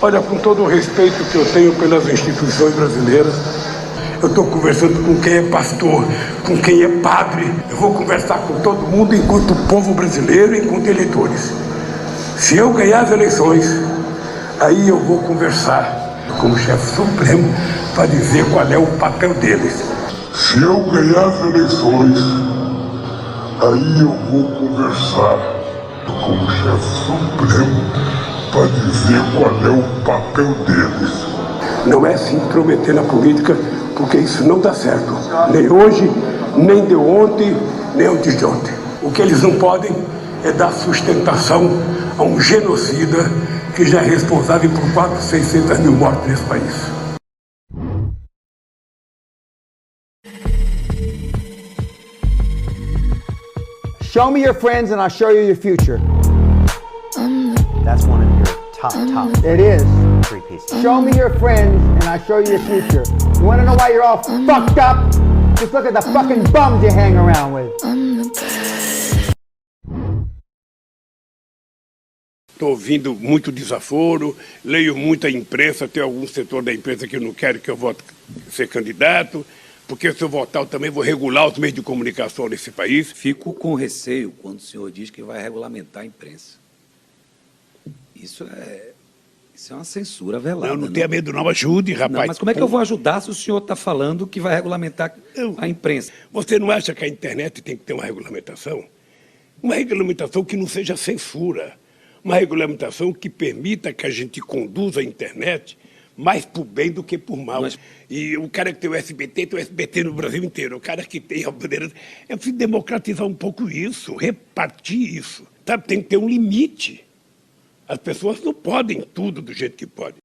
Olha, com todo o respeito que eu tenho pelas instituições brasileiras, eu estou conversando com quem é pastor, com quem é padre. Eu vou conversar com todo mundo enquanto povo brasileiro, enquanto eleitores. Se eu ganhar as eleições, aí eu vou conversar como chefe supremo para dizer qual é o papel deles. Se eu ganhar as eleições, aí eu vou conversar como chefe supremo para dizer qual é o papel deles. Não é se intrometer na política, porque isso não dá certo. Nem hoje, nem de ontem, nem antes de ontem. O que eles não podem é dar sustentação a um genocida que já é responsável por 400 mil mortes nesse país. Show me your friends and I'll show you your future. That's one of your top. It is. Three pieces. Show me your friends and I'll show you your future. You wanna know why you're all fucked up? Just look at the fucking bums you hang around with. Estou ouvindo muito desaforo, leio muita imprensa, tem algum setor da imprensa que eu não quero que eu vote ser candidato, porque se eu votar eu também vou regular os meios de comunicação nesse país. Fico com receio quando o senhor diz que vai regulamentar a imprensa. Isso é uma censura velada. Eu não tenho medo não, ajude, rapaz. Não, mas como é que eu vou ajudar se o senhor está falando que vai regulamentar a imprensa? Você não acha que a internet tem que ter uma regulamentação? Uma regulamentação que não seja censura. Uma regulamentação que permita que a gente conduza a internet mais por bem do que por mal. E o cara que tem o SBT no Brasil inteiro. O cara que tem a bandeira... É preciso democratizar um pouco isso, repartir isso. Sabe? Tem que ter um limite. As pessoas não podem tudo do jeito que podem.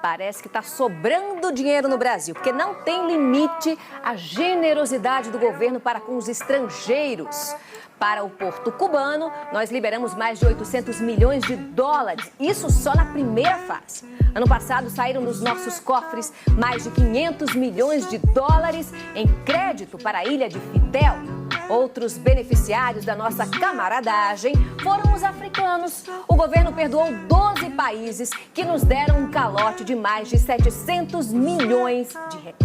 Parece que está sobrando dinheiro no Brasil, porque não tem limite a generosidade do governo para com os estrangeiros. Para o Porto Cubano, nós liberamos mais de 800 milhões de dólares, isso só na primeira fase. Ano passado saíram dos nossos cofres mais de 500 milhões de dólares em crédito para a ilha de Fidel. Outros beneficiários da nossa camaradagem foram os africanos. O governo perdoou 12 países que nos deram um calote de mais de 700 milhões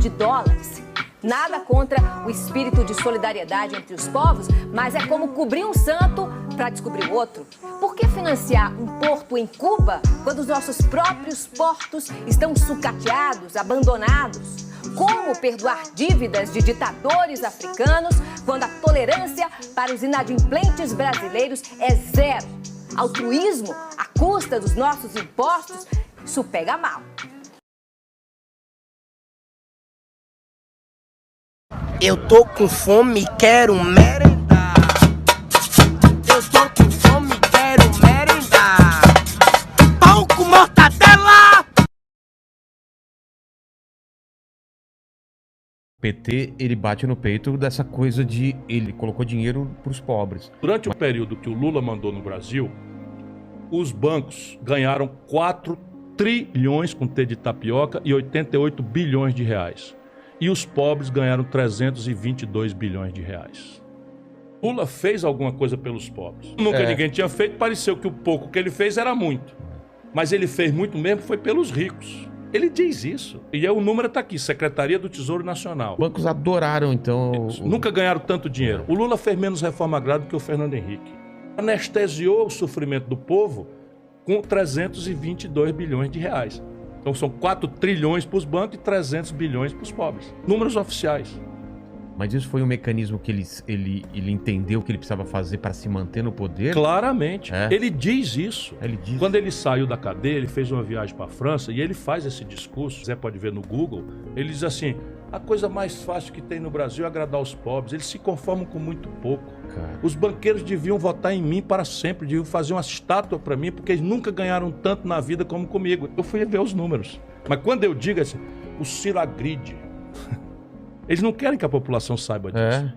de dólares. Nada contra o espírito de solidariedade entre os povos, mas é como cobrir um santo para descobrir o outro. Por que financiar um porto em Cuba quando os nossos próprios portos estão sucateados, abandonados? Como perdoar dívidas de ditadores africanos quando a tolerância para os inadimplentes brasileiros é zero? Altruísmo à custa dos nossos impostos, isso pega mal. Eu tô com fome e quero merendar. Eu tô com fome e quero merendar. Pão com mortadela! O PT, ele bate no peito dessa coisa de... Ele colocou dinheiro para os pobres. Durante o período que o Lula mandou no Brasil, os bancos ganharam 4 trilhões com T de tapioca e 88 bilhões de reais. E os pobres ganharam 322 bilhões de reais. Lula fez alguma coisa pelos pobres. Nunca ninguém tinha feito, pareceu que o pouco que ele fez era muito. Mas ele fez muito mesmo, foi pelos ricos. Ele diz isso. E o número está aqui, Secretaria do Tesouro Nacional. Os bancos adoraram, então... Nunca ganharam tanto dinheiro. O Lula fez menos reforma agrária do que o Fernando Henrique. Anestesiou o sofrimento do povo com 322 bilhões de reais. Então são 4 trilhões para os bancos e 300 bilhões para os pobres. Números oficiais. Mas isso foi um mecanismo que ele entendeu que ele precisava fazer para se manter no poder? Claramente. Ele diz isso. Ele diz. Quando ele saiu da cadeia, ele fez uma viagem para a França e ele faz esse discurso. Você pode ver no Google. Ele diz assim, a coisa mais fácil que tem no Brasil é agradar os pobres. Eles se conformam com muito pouco. Cara. Os banqueiros deviam votar em mim para sempre. Deviam fazer uma estátua para mim, porque eles nunca ganharam tanto na vida como comigo. Eu fui ver os números. Mas quando eu digo assim, o Ciro agride. Eles não querem que a população saiba disso.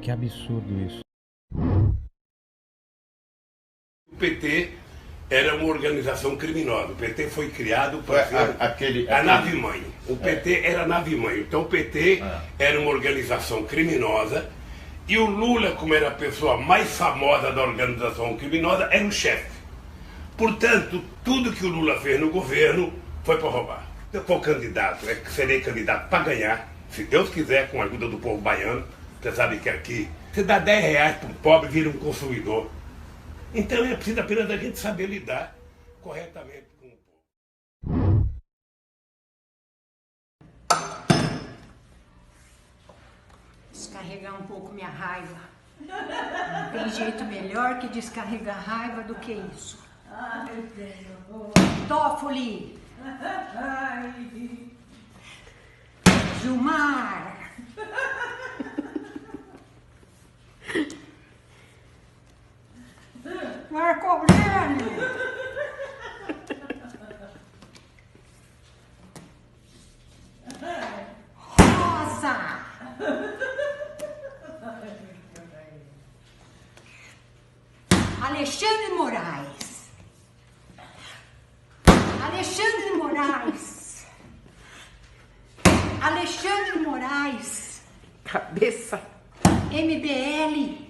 Que absurdo isso. O PT era uma organização criminosa. O PT foi criado para ser a nave-mãe. O PT era a nave-mãe. Então o PT era uma organização criminosa E o Lula, como era a pessoa mais famosa da organização criminosa, era o chefe. Portanto, tudo que o Lula fez no governo foi para roubar. Se eu for candidato, serei candidato para ganhar, se Deus quiser, com a ajuda do povo baiano. Você sabe que aqui, você dá 10 reais para um pobre, vira um consumidor. Então é preciso apenas a gente saber lidar corretamente com o povo. Descarregar um pouco minha raiva. Não tem jeito melhor que descarregar raiva do que isso. Toffoli! Gilmar! Marco Aurélio! Rosa! Alexandre Moraes! Alexandre Moraes! Alexandre Moraes! Cabeça! MBL!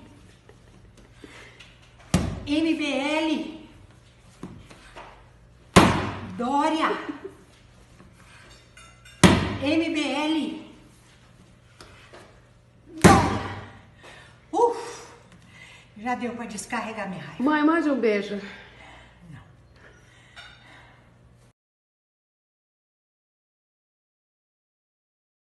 MBL! Dória! MBL! Dória! Já deu para descarregar minha raiva. Mãe, mande um beijo.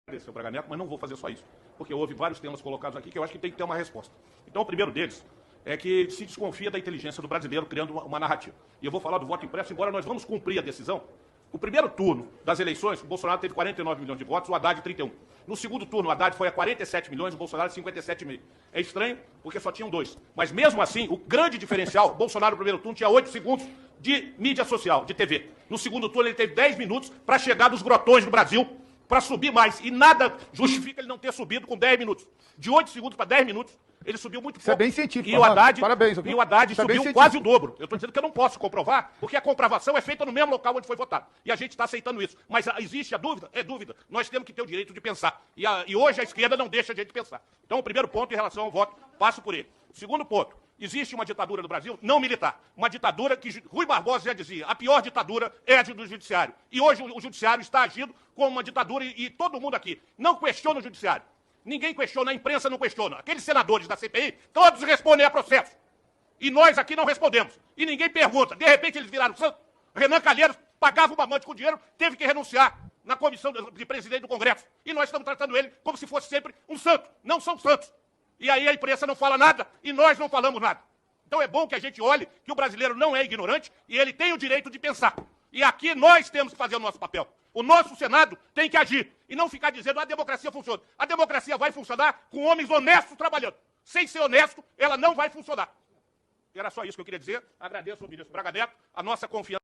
Agradecer o Braga Neto, mas não vou fazer só isso, porque houve vários temas colocados aqui que eu acho que tem que ter uma resposta. Então, o primeiro deles é que se desconfia da inteligência do brasileiro criando uma narrativa. E eu vou falar do voto impresso, embora nós vamos cumprir a decisão. O primeiro turno das eleições, o Bolsonaro teve 49 milhões de votos, o Haddad 31. No segundo turno, o Haddad foi a 47 milhões, o Bolsonaro 57,5. É estranho, porque só tinham 2. Mas mesmo assim, o grande diferencial, o Bolsonaro no primeiro turno tinha 8 segundos de mídia social, de TV. No segundo turno, ele teve 10 minutos para chegar dos grotões do Brasil, para subir mais. E nada justifica ele não ter subido com 10 minutos. De 8 segundos para 10 minutos, ele subiu muito pouco. Isso é bem científico. E o Haddad, parabéns, e o Haddad subiu quase o dobro. Eu estou dizendo que eu não posso comprovar, porque a comprovação é feita no mesmo local onde foi votado. E a gente está aceitando isso. Mas existe a dúvida? É dúvida. Nós temos que ter o direito de pensar. E hoje a esquerda não deixa a gente pensar. Então, o primeiro ponto em relação ao voto, passo por ele. O segundo ponto, existe uma ditadura no Brasil não militar. Uma ditadura que Rui Barbosa já dizia, a pior ditadura é a do judiciário. E hoje o judiciário está agindo como uma ditadura e todo mundo aqui não questiona o judiciário. Ninguém questiona, a imprensa não questiona. Aqueles senadores da CPI, todos respondem a processo. E nós aqui não respondemos. E ninguém pergunta. De repente eles viraram santo. Renan Calheiros pagava um mamante com dinheiro, teve que renunciar na comissão de presidente do Congresso. E nós estamos tratando ele como se fosse sempre um santo. Não são santos. E aí a imprensa não fala nada e nós não falamos nada. Então é bom que a gente olhe que o brasileiro não é ignorante e ele tem o direito de pensar. E aqui nós temos que fazer o nosso papel. O nosso Senado tem que agir e não ficar dizendo a democracia funciona. A democracia vai funcionar com homens honestos trabalhando. Sem ser honesto, ela não vai funcionar. Era só isso que eu queria dizer. Agradeço ao ministro Braga Neto a nossa confiança.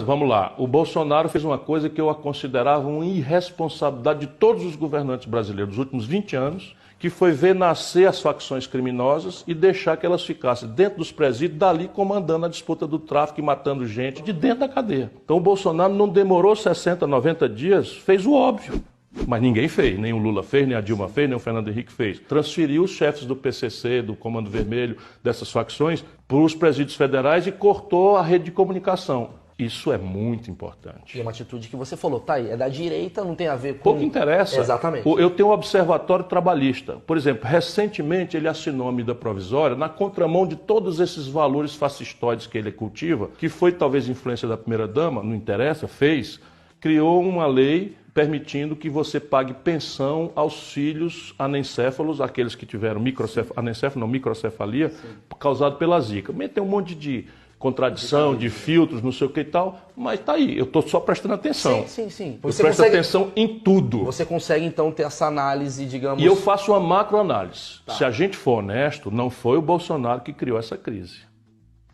Vamos lá. O Bolsonaro fez uma coisa que eu considerava uma irresponsabilidade de todos os governantes brasileiros dos últimos 20 anos, que foi ver nascer as facções criminosas e deixar que elas ficassem dentro dos presídios, dali comandando a disputa do tráfico e matando gente de dentro da cadeia. Então o Bolsonaro não demorou 60, 90 dias, fez o óbvio. Mas ninguém fez, nem o Lula fez, nem a Dilma fez, nem o Fernando Henrique fez. Transferiu os chefes do PCC, do Comando Vermelho, dessas facções, para os presídios federais e cortou a rede de comunicação. Isso é muito importante. E é uma atitude que você falou, tá aí, é da direita, não tem a ver com... Pouco interessa. Exatamente. Eu tenho um observatório trabalhista. Por exemplo, recentemente ele assinou a medida provisória na contramão de todos esses valores fascistoides que ele cultiva, que foi talvez influência da primeira-dama, não interessa, fez, criou uma lei permitindo que você pague pensão aos filhos anencéfalos, aqueles que tiveram microcefalia, causado pela zika. Meteu um monte de contradição, de filtros, não sei o que e tal, mas tá aí, eu estou só prestando atenção. Sim. Eu presto atenção em tudo. Você consegue, então, ter essa análise, digamos... E eu faço uma macroanálise. Tá. Se a gente for honesto, não foi o Bolsonaro que criou essa crise.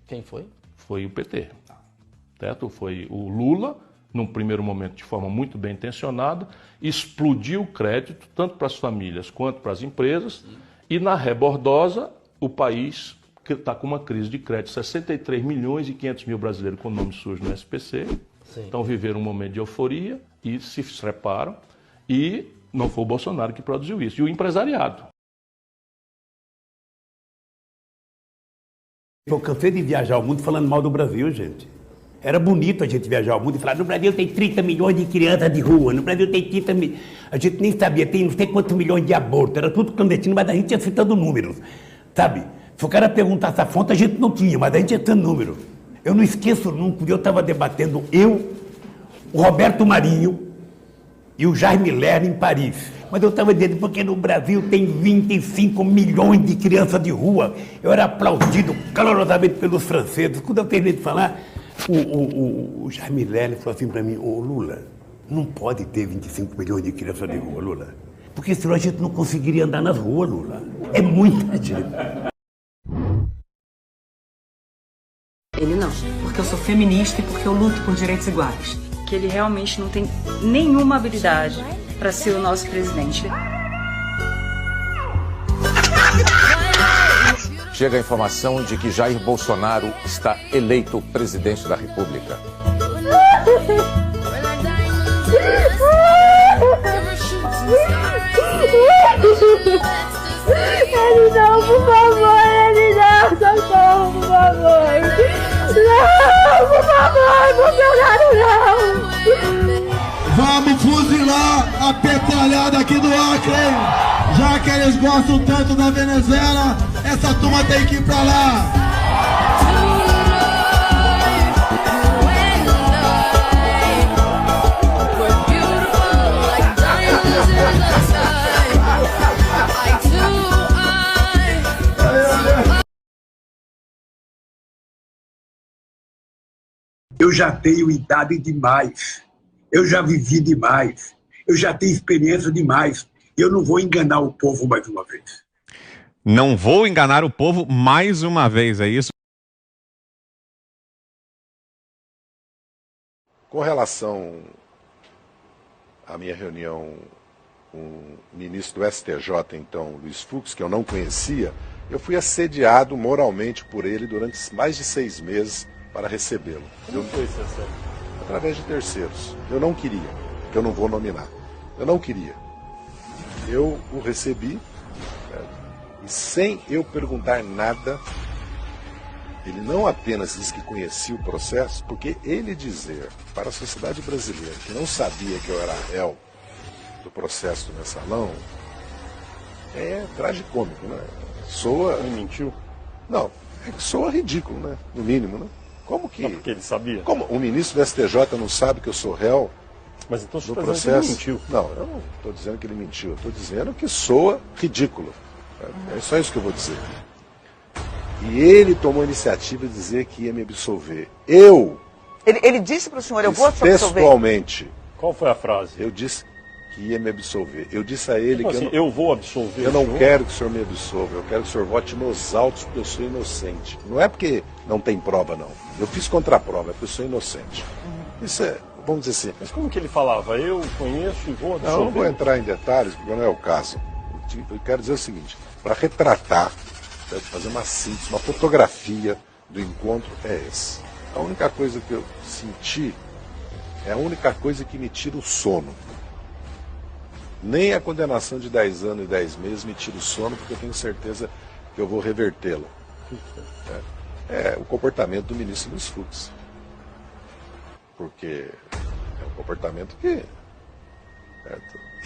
Quem foi? Foi o PT. Certo? Foi o Lula, num primeiro momento de forma muito bem intencionada, explodiu o crédito, tanto para as famílias quanto para as empresas, e na rebordosa, o país está com uma crise de crédito. 63 milhões e 500 mil brasileiros com nome sujo no SPC, então viveram um momento de euforia e se treparam. E não foi o Bolsonaro que produziu isso. E o empresariado. Eu cansei de viajar ao mundo falando mal do Brasil, gente. Era bonito a gente viajar ao mundo e falar, no Brasil tem 30 milhões de crianças de rua, no Brasil tem 30 milhões... A gente nem sabia, tem não sei quantos milhões de abortos, era tudo clandestino, mas a gente ia citando números, sabe? Se o cara perguntasse a fonte, a gente não tinha, mas a gente ia citando números. Eu não esqueço nunca, eu estava debatendo, o Roberto Marinho e o Jaime Lerner em Paris. Mas eu estava dizendo, porque no Brasil tem 25 milhões de crianças de rua. Eu era aplaudido calorosamente pelos franceses. Quando eu terminei de falar, o Jaime Lerner falou assim para mim, ô Lula, não pode ter 25 milhões de crianças de rua, Lula. Porque senão a gente não conseguiria andar nas ruas, Lula. É muita gente. Ele não, porque eu sou feminista e porque eu luto por direitos iguais. Que ele realmente não tem nenhuma habilidade para ser o nosso presidente. Chega a informação de que Jair Bolsonaro está eleito presidente da República. Ele não, por favor, ele não, socorro, por favor. Não, por favor, Bolsonaro não. Vamos fuzilar a petralhada aqui do Acre, hein? Já que eles gostam tanto da Venezuela, essa turma tem que ir pra lá. Eu já tenho idade demais, eu já vivi demais, eu já tenho experiência demais. Eu não vou enganar o povo mais uma vez. Não vou enganar o povo mais uma vez, é isso? Com relação à minha reunião com o ministro do STJ, então, Luiz Fux, que eu não conhecia, eu fui assediado moralmente por ele durante mais de 6 meses para recebê-lo. Como foi esse assédio? Através de terceiros. Eu não queria, que eu não vou nominar. Eu não queria. Eu o recebi, e sem eu perguntar nada, ele não apenas disse que conhecia o processo, porque ele dizer para a sociedade brasileira que não sabia que eu era réu do processo do mensalão, é tragicômico, né? Soa... Ele mentiu? Não, é que soa ridículo, né? No mínimo, né? Como que... Não, porque ele sabia. Como o ministro do STJ não sabe que eu sou réu? Mas então você do está processo? dizendo que ele mentiu. Não, eu não estou dizendo que ele mentiu. Eu estou dizendo que soa ridículo. É só isso que eu vou dizer. E ele tomou a iniciativa de dizer que ia me absolver. Ele disse para o senhor, eu vou te absolver? Textualmente. Qual foi a frase? Eu disse que ia me absolver. Eu disse a ele que eu vou absolver. Eu não quero que o senhor me absolva. Eu quero que o senhor vote nos autos porque eu sou inocente. Não é porque não tem prova, não. Eu fiz contraprova, é porque eu sou inocente. Isso é, vamos dizer assim. Mas como que ele falava? Eu conheço e vou absolver? Não vou entrar em detalhes, porque não é o caso. Eu quero dizer o seguinte, para retratar, fazer uma síntese, uma fotografia do encontro é esse. A única coisa que eu senti é a única coisa que me tira o sono. Nem a condenação de 10 anos e 10 meses me tira o sono, porque eu tenho certeza que eu vou revertê-la. É o comportamento do ministro Luiz Fux. Porque é um comportamento que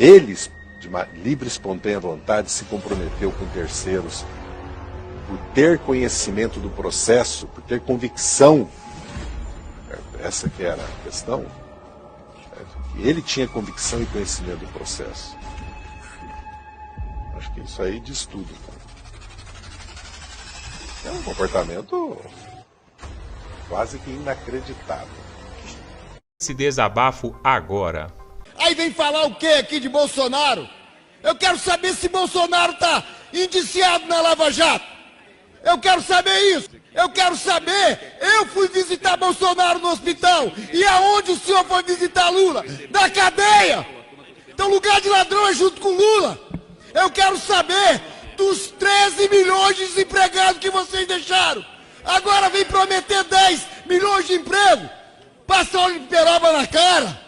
ele, de uma livre, espontânea vontade, se comprometeu com terceiros por ter conhecimento do processo, por ter convicção. Essa que era a questão. Ele tinha convicção e conhecimento do processo. Acho que isso aí diz tudo. É um comportamento quase que inacreditável. Esse desabafo agora. Aí vem falar o que aqui de Bolsonaro? Eu quero saber se Bolsonaro está indiciado na Lava Jato. Eu quero saber isso. Eu quero saber. Eu fui visitar Bolsonaro no hospital. E aonde o senhor foi visitar Lula? Na cadeia. Então lugar de ladrão é junto com Lula. Eu quero saber dos 13 milhões de desempregados que vocês deixaram. Agora vem prometer 10 milhões de emprego. Passa óleo de peroba na cara.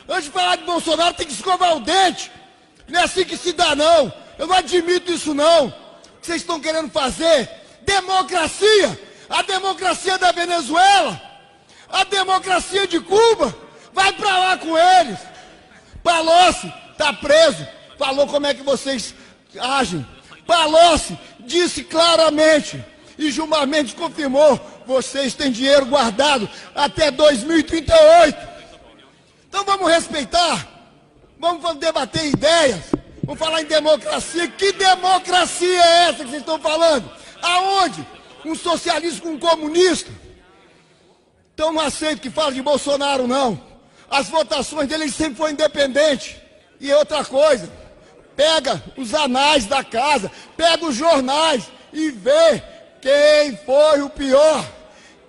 Antes de falar de Bolsonaro, tem que escovar o dente. Não é assim que se dá, não. Eu não admito isso, não. O que vocês estão querendo fazer? Democracia. A democracia da Venezuela. A democracia de Cuba. Vai pra lá com eles. Palocci tá preso. Falou como é que vocês agem. Palocci disse claramente. E Gilmar Mendes confirmou. Vocês têm dinheiro guardado até 2038. Então vamos respeitar, vamos debater ideias, vamos falar em democracia. Que democracia é essa que vocês estão falando? Aonde? Um socialista com um comunista? Então não aceito que fale de Bolsonaro, não. As votações dele sempre foram independentes. E outra coisa, pega os anais da casa, pega os jornais e vê quem foi o pior.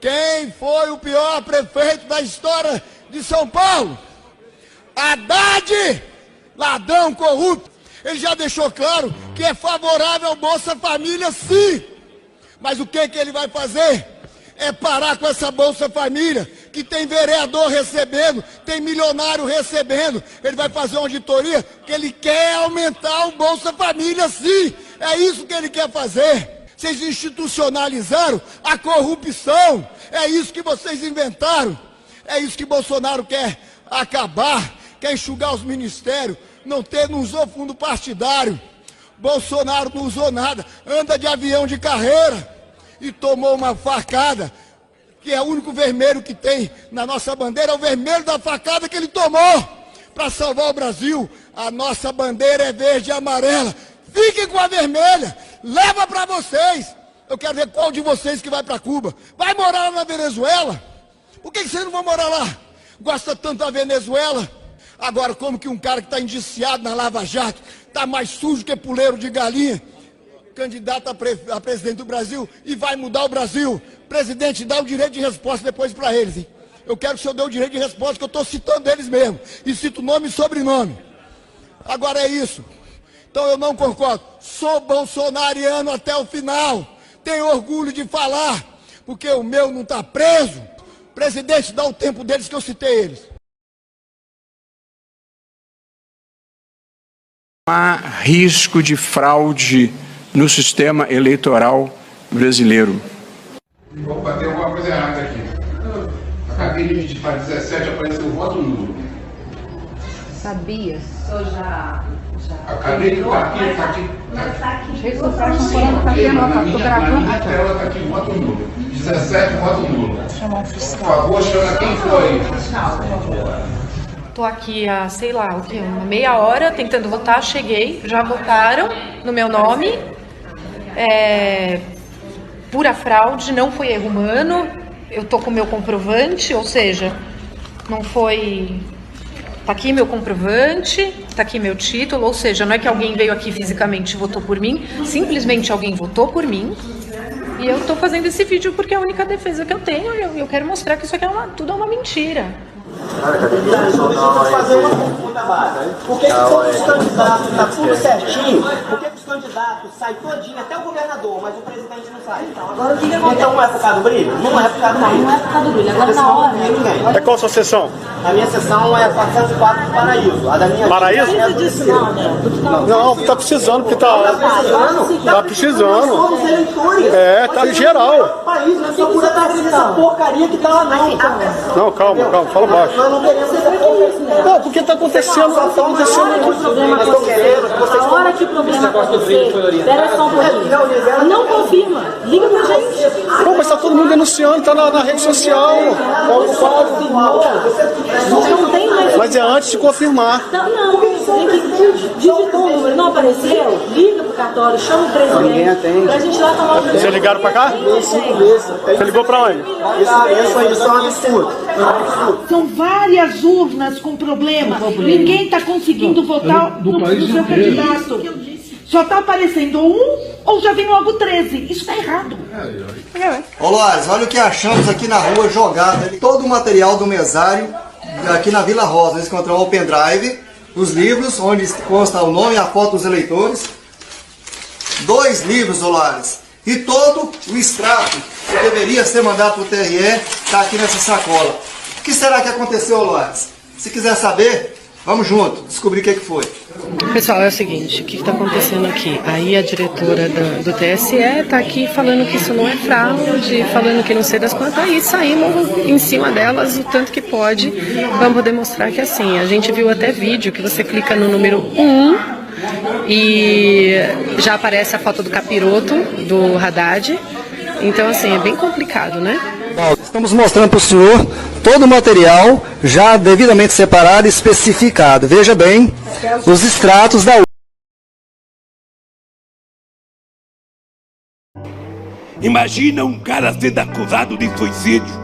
Quem foi o pior prefeito da história de São Paulo? Haddad, ladrão corrupto. Ele já deixou claro que é favorável ao Bolsa Família, sim. Mas o que ele vai fazer? É parar com essa Bolsa Família, que tem vereador recebendo, tem milionário recebendo. Ele vai fazer uma auditoria, que ele quer aumentar o Bolsa Família, sim. É isso que ele quer fazer. Vocês institucionalizaram a corrupção. É isso que vocês inventaram. É isso que Bolsonaro quer acabar. Quer enxugar os ministérios, não usou fundo partidário. Bolsonaro não usou nada, anda de avião de carreira e tomou uma facada, que é o único vermelho que tem na nossa bandeira, é o vermelho da facada que ele tomou para salvar o Brasil. A nossa bandeira é verde e amarela. Fiquem com a vermelha, leva para vocês. Eu quero ver qual de vocês que vai para Cuba. Vai morar lá na Venezuela? Por que vocês não vão morar lá? Gosta tanto da Venezuela? Agora, como que um cara que está indiciado na Lava Jato está mais sujo que puleiro de galinha, candidato a presidente do Brasil e vai mudar o Brasil? Presidente, dá o direito de resposta depois para eles, hein? Eu quero que o senhor dê o direito de resposta, que eu estou citando eles mesmo. E cito nome e sobrenome. Agora é isso. Então eu não concordo. Sou bolsonariano até o final. Tenho orgulho de falar, porque o meu não está preso. Presidente, dá o tempo deles que eu citei eles. Há risco de fraude no sistema eleitoral brasileiro. Opa, tem alguma coisa errada aqui. Acabei de digitar para 17, apareceu o voto nulo. Sabia? Eu já Acabei de estar aqui, está aqui. Está aqui. Rede social estão falando, está vendo? Na minha tela está aqui, voto nulo. 17, voto nulo. Por favor, chama quem foi. Tô aqui há, sei lá, o quê? Uma meia hora tentando votar, cheguei, já votaram no meu nome. Pura fraude, não foi erro humano. Eu tô com o meu comprovante, ou seja, não foi... Tá aqui meu comprovante, tá aqui meu título, ou seja, não é que alguém veio aqui fisicamente e votou por mim, simplesmente alguém votou por mim. E eu tô fazendo esse vídeo porque é a única defesa que eu tenho e eu quero mostrar que isso aqui tudo é uma mentira. Fazer uma pergunta básica. Por que todos os candidatos está tudo certinho? Por que os candidatos saem todinho, até o governador, mas o presidente não sai? Agora o que acontece? Então não é por causa do brilho? Não é por causa do brilho. Não é por causa do brilho. Agora na hora. É qual a sua sessão? A minha sessão é 404 do Paraíso. A da minha Paraíso? Não, tá precisando, porque tá. Tá precisando. Tá em geral. País, não é só por essa porcaria que tá lá não. Não, calma, fala baixo. Não, porque tá acontecendo. A hora que o problema acontecer, espera só um pouquinho. Não confirma, liga pra gente. Pô, mas tá todo mundo denunciando, tá na rede social. Não tem mais. Mas é antes de confirmar. Não, digitou o número, não apareceu, liga pro cartório, chama o presidente. Pra gente lá tomar o presidente. Vocês ligaram pra cá? Você ligou pra onde? Isso é um absurdo. São várias urnas com problema. Ninguém está conseguindo votar no seu candidato. Só está aparecendo um ou já vem logo 13. Isso está errado. Ô Loares, olha o que achamos aqui na rua jogado. Todo o material do mesário aqui na Vila Rosa. Nós encontramos o pendrive, os livros, onde consta o nome e a foto dos eleitores. 2 livros, ô Loares. E todo o extrato que deveria ser mandado para o TRE está aqui nessa sacola. O que será que aconteceu, Loares? Se quiser saber, Vamos junto, descobrir o que foi. Pessoal, é o seguinte, o que está acontecendo aqui? Aí a diretora do TSE está aqui falando que isso não é fraude, falando que não sei das quantas, aí saímos em cima delas o tanto que pode, vamos demonstrar que é assim. A gente viu até vídeo que você clica no número 1 e já aparece a foto do capiroto, do Haddad. Então, assim, é bem complicado, né? Estamos mostrando para o senhor todo o material já devidamente separado e especificado. Veja bem os extratos da urna. Imagina um cara sendo acusado de suicídio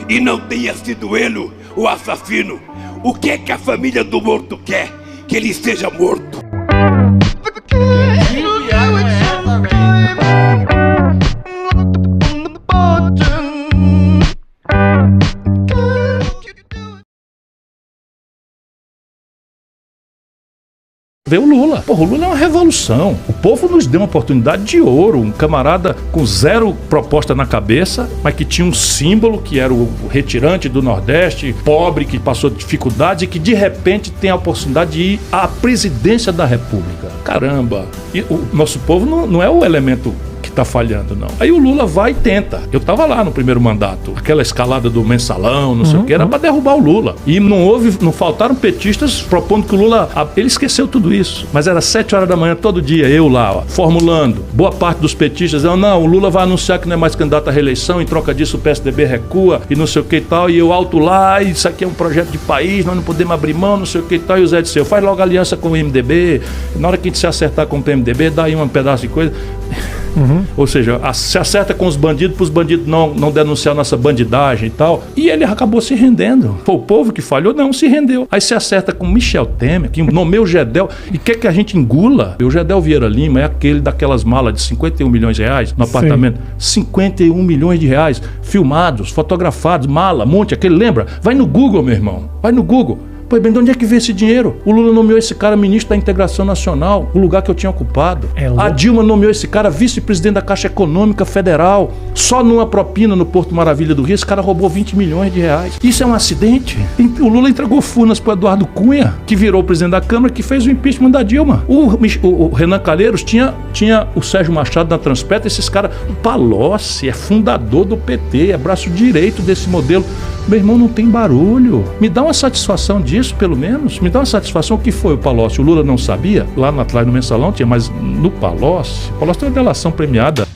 e não tenha sido ele o assassino. O que é que a família do morto quer? Que ele seja morto. Vê o Lula. Porra, o Lula é uma revolução. O povo nos deu uma oportunidade de ouro. Um camarada com zero proposta na cabeça, mas que tinha um símbolo, que era o retirante do Nordeste, pobre, que passou dificuldades e que de repente tem a oportunidade de ir à presidência da República. Caramba! E o nosso povo não é o elemento que tá falhando, não. Aí o Lula vai e tenta. Eu tava lá no primeiro mandato. Aquela escalada do mensalão, não sei o que, era pra derrubar o Lula. E não faltaram petistas propondo que o Lula... Ele esqueceu tudo isso. Mas era 7 horas da manhã todo dia, eu lá, ó, formulando. Boa parte dos petistas diziam, não, o Lula vai anunciar que não é mais candidato à reeleição, em troca disso o PSDB recua e não sei o que e tal. E eu alto lá, isso aqui é um projeto de país, nós não podemos abrir mão, não sei o que e tal. E o Zé disse, faz logo aliança com o MDB. Na hora que a gente se acertar com o PMDB, dá aí um pedaço de coisa... Ou seja, se acerta com os bandidos para os bandidos não denunciar nossa bandidagem e tal. E ele acabou se rendendo. Foi o povo que falhou? Não, se rendeu. Aí se acerta com Michel Temer, que nomeou o Gedel e quer que a gente engula. O Gedel Vieira Lima é aquele daquelas malas de 51 milhões de reais no apartamento. 51 milhões de reais filmados, fotografados, mala, monte, aquele, lembra? Vai no Google, meu irmão. Vai no Google. Pois bem, de onde é que veio esse dinheiro? O Lula nomeou esse cara ministro da Integração Nacional, o lugar que eu tinha ocupado. A Dilma nomeou esse cara vice-presidente da Caixa Econômica Federal. Só numa propina no Porto Maravilha do Rio, esse cara roubou 20 milhões de reais. Isso é um acidente? O Lula entregou furnas para Eduardo Cunha, que virou presidente da Câmara, que fez o impeachment da Dilma. O Renan Calheiros tinha o Sérgio Machado na Transpetro, esses caras... O Palocci é fundador do PT, é braço direito desse modelo. Meu irmão, não tem barulho. Me dá uma satisfação disso, pelo menos. Me dá uma satisfação. O que foi o Palocci? O Lula não sabia? Lá atrás no mensalão tinha, mas no Palocci... O Palocci tem uma delação premiada.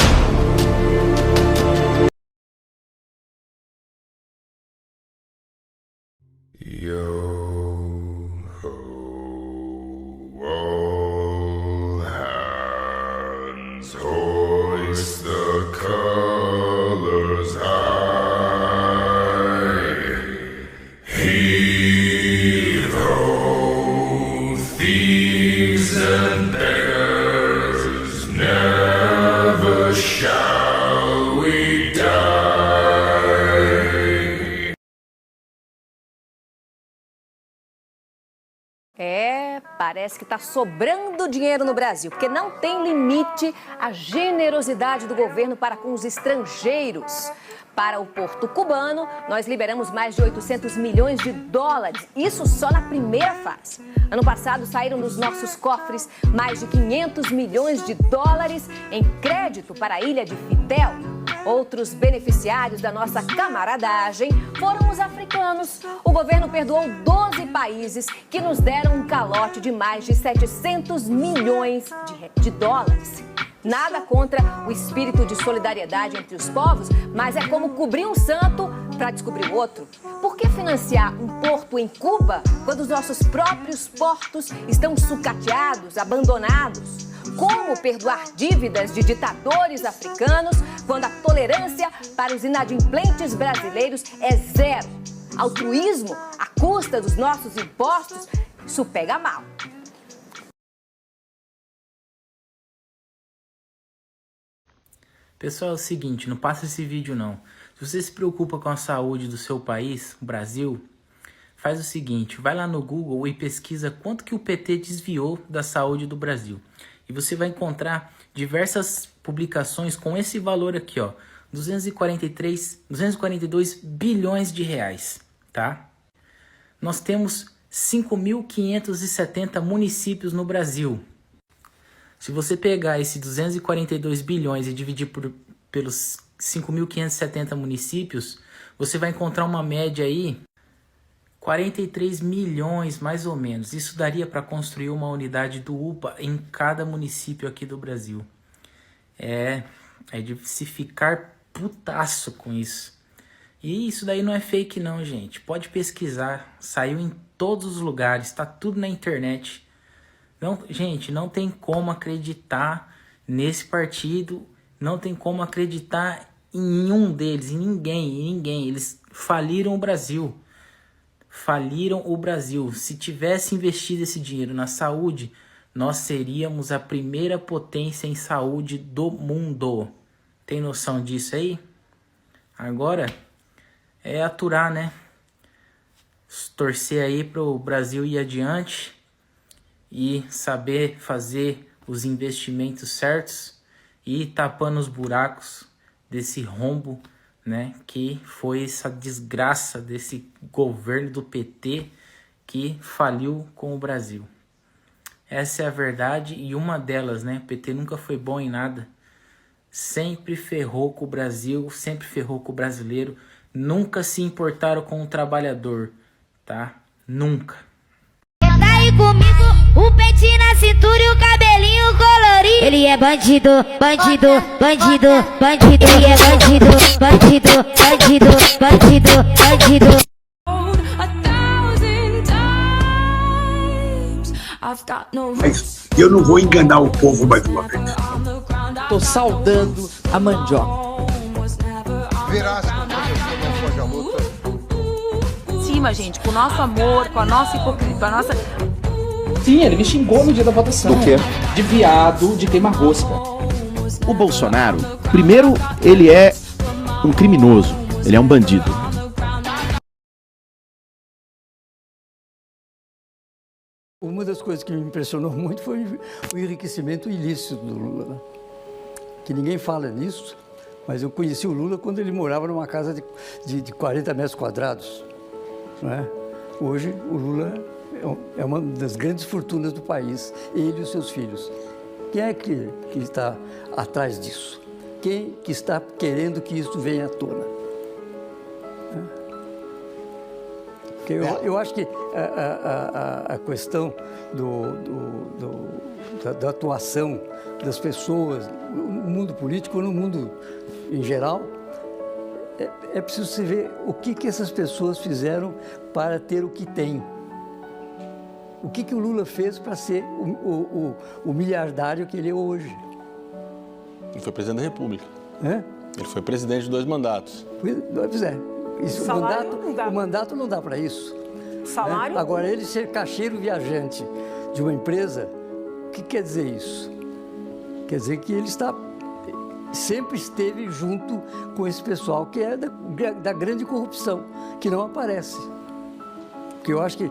Parece que está sobrando dinheiro no Brasil, porque não tem limite a generosidade do governo para com os estrangeiros. Para o Porto Cubano, nós liberamos mais de 800 milhões de dólares, isso só na primeira fase. Ano passado saíram dos nossos cofres mais de 500 milhões de dólares em crédito para a ilha de Fidel. Outros beneficiários da nossa camaradagem foram os africanos. O governo perdoou 12 países que nos deram um calote de mais de 700 milhões de dólares. Nada contra o espírito de solidariedade entre os povos, mas é como cobrir um santo para descobrir o outro. Por que financiar um porto em Cuba quando os nossos próprios portos estão sucateados, abandonados? Como perdoar dívidas de ditadores africanos quando a tolerância para os inadimplentes brasileiros é zero? Altruísmo à custa dos nossos impostos, isso pega mal. Pessoal, é o seguinte, não passa esse vídeo não. Se você se preocupa com a saúde do seu país, o Brasil, faz o seguinte, vai lá no Google e pesquisa quanto que o PT desviou da saúde do Brasil. E você vai encontrar diversas publicações com esse valor aqui, ó, 242 bilhões de reais, tá? Nós temos 5.570 municípios no Brasil. Se você pegar esses 242 bilhões e dividir pelos 5.570 municípios, você vai encontrar uma média aí, 43 milhões mais ou menos. Isso daria para construir uma unidade do UPA em cada município aqui do Brasil. É de se ficar putaço com isso. E isso daí não é fake não, gente. Pode pesquisar, saiu em todos os lugares, tá tudo na internet. Não, gente, não tem como acreditar nesse partido, não tem como acreditar em nenhum deles, em ninguém. Eles faliram o Brasil. Faliram o Brasil. Se tivesse investido esse dinheiro na saúde, nós seríamos a primeira potência em saúde do mundo. Tem noção disso aí? Agora é aturar, né? Torcer aí para o Brasil ir adiante e saber fazer os investimentos certos e ir tapando os buracos desse rombo, né? Que foi essa desgraça desse governo do PT que faliu com o Brasil. Essa é a verdade e uma delas, né? O PT nunca foi bom em nada. Sempre ferrou com o Brasil, sempre ferrou com o brasileiro. Nunca se importaram com o trabalhador, tá? Nunca. Tá aí comigo, o peitinho na cintura e o cabelinho colorido. Ele é bandido, bandido, bandido, bandido. Ele é bandido, bandido, bandido, bandido, bandido. Mas eu não vou enganar o povo mais uma vez. Tô saudando a mandioca. Verás que o professor não foge à luta. Sim, mas gente, com o nosso amor, com a nossa hipocrisia, com a nossa... Sim, ele me xingou no dia da votação. Do quê? De viado, de queima-rosca. O Bolsonaro, primeiro, ele é um criminoso, ele é um bandido. Uma das coisas que me impressionou muito foi o enriquecimento ilícito do Lula, né? Que ninguém fala nisso, mas eu conheci o Lula quando ele morava numa casa de 40 metros quadrados, né? Hoje, o Lula é uma das grandes fortunas do país, ele e os seus filhos. Quem é que está atrás disso? Quem que está querendo que isso venha à tona? Porque eu acho que a questão da atuação das pessoas no mundo político, no mundo em geral, é preciso se ver o que essas pessoas fizeram para ter o que tem. O que o Lula fez para ser o miliardário que ele é hoje. Ele foi presidente da República. É? Ele foi presidente de 2 mandatos. Pois é. Isso, o mandato não dá para isso. Salário? Né? Agora, ele ser caixeiro viajante de uma empresa, o que quer dizer isso? Quer dizer que ele sempre esteve junto com esse pessoal que é da grande corrupção, que não aparece. Porque eu acho que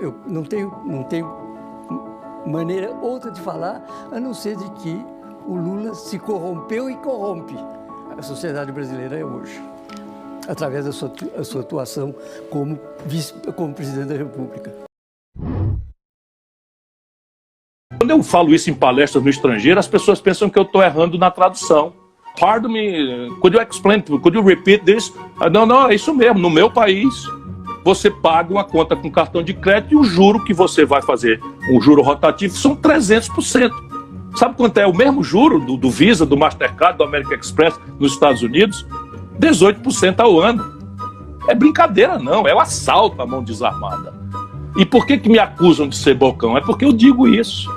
eu não tenho maneira outra de falar, a não ser de que o Lula se corrompeu e corrompe a sociedade brasileira hoje, através da sua atuação como presidente da República. Quando eu falo isso em palestras no estrangeiro, as pessoas pensam que eu estou errando na tradução. Pardon me, could you explain, could you repeat this? Não, é isso mesmo. No meu país, você paga uma conta com cartão de crédito e o juro que você vai fazer, um juro rotativo, são 300%. Sabe quanto é o mesmo juro do Visa, do Mastercard, do American Express nos Estados Unidos? 18% ao ano. É brincadeira não, é o assalto à mão desarmada. E por que me acusam de ser bocão? É porque eu digo isso.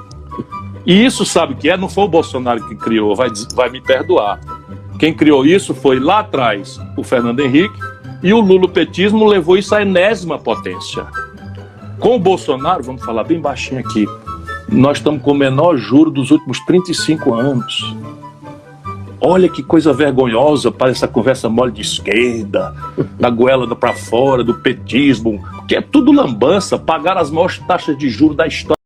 E isso, sabe o que é? Não foi o Bolsonaro que criou, vai me perdoar. Quem criou isso foi lá atrás o Fernando Henrique, e o lulopetismo levou isso à enésima potência. Com o Bolsonaro, vamos falar bem baixinho aqui, nós estamos com o menor juro dos últimos 35 anos. Olha que coisa vergonhosa para essa conversa mole de esquerda, da goela para fora, do petismo, que é tudo lambança, pagar as maiores taxas de juros da história.